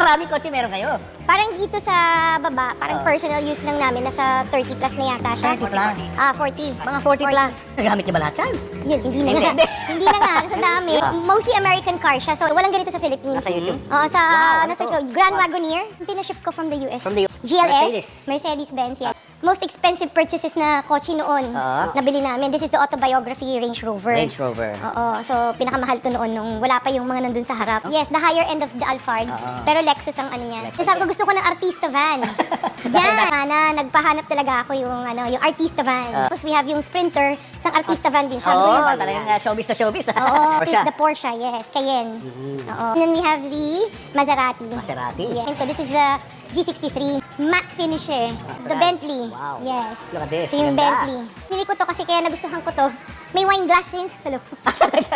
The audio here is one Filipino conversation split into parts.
maraming kotse meron kayo? Parang dito sa baba, parang personal use lang namin, nasa 30 plus na yata siya. 30 plus? 40. Mga 40 plus. Nagamit niyo ba lahat yan? Yun, hindi na nga. Hindi. Hindi na nga, sa dami. Mostly American car siya, so walang ganito sa Philippines. Nasa YouTube? Oo, sa, Wow, nasa ano to? Grand Wagoneer. Pinaship ko from the US. From the GLS, Mercedes-Benz, yan. Most expensive purchases na kotse noon, nabili namin. This is the autobiography Range Rover. Range Rover. Oo, so pinakamahal to noon nung wala pa yung mga nandun sa harap. Yes, the higher end of the Alphard, pero Lexus ang ano niya. Sabi ko gusto ko ng artista van. Yan, na nagpahanap talaga ako yung yung artista van. Tapos we have yung Sprinter, isang artista van din siya. Sabi ko, Oo, yun, talagang showbiz na showbiz. Oo, this is Porsche. the Porsche, yes, Cayenne. Oo. And then we have the Maserati. Maserati. Yeah. Ito, this is the G63. Matte finish eh. The Bentley. Wow. Yes. Look at this. Ito yung Ganda. Bentley. Hindi ko to kasi kaya nagustuhan ko to. May wine glass din sa loob.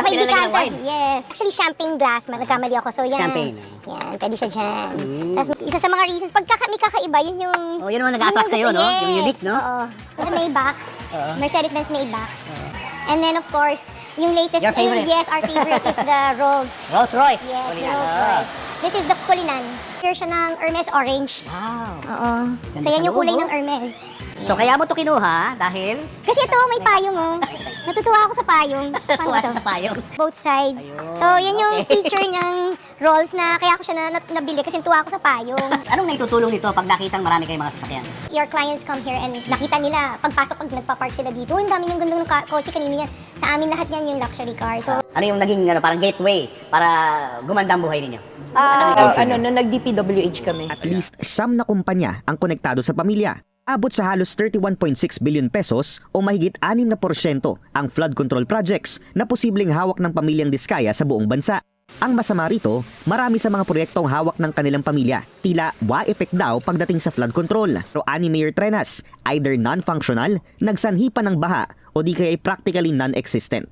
May Nilalagyan ng decanter. wine? Yes. Actually, champagne glass. Nagkamali ako. So, yan. Champagne. Yan. Pwede siya dyan. Tapos, isa sa mga reasons, pag may kakaiba, yun yung... Oh, yun naman nag-attract sa'yo, no? Yes. Yung unique, no? Oo. Ito Maybach. Mercedes-Benz Maybach. And then, of course, yung latest... Your favorite? Yes, our favorite is the Rolls. Rolls Royce. Yes, the Kulinan. Rolls Royce. This is the Kulinan. Here siya ng Hermes Orange. Wow. Oo. Ganda So, yan sa yung kulay loob, ng Hermes. So, kaya mo to kinuha dahil Kasi ito, may payong, oh. Natutuwa ako sa payong. Paano tuwa to? sa payong. Both sides. Ayun, So, yan yung okay. feature niyang Rolls na kaya ako siya nabili kasi tuwa ako sa payong. Anong naitutulong nito pag nakitang marami kayong mga sasakyan? Your clients come here and nakita nila, pagpasok, pag nagpa-park sila dito, ang dami yung gandang kotse kanina yan. Sa amin lahat yan yung luxury car. So, Ano yung naging parang gateway para gumanda ang buhay ninyo? Nung nag-DPWH kami. At least 9 na kumpanya ang konektado sa pamilya. Abot sa halos 31.6 billion pesos o mahigit 6% ang flood control projects na posibleng hawak ng pamilyang Diskaya sa buong bansa. Ang masama rito, marami sa mga proyektong hawak ng kanilang pamilya. Tila wa-effect daw pagdating sa flood control. Pero ani Mayor Trenas, either non-functional, nagsanhi pa ng baha o di kaya practically non-existent.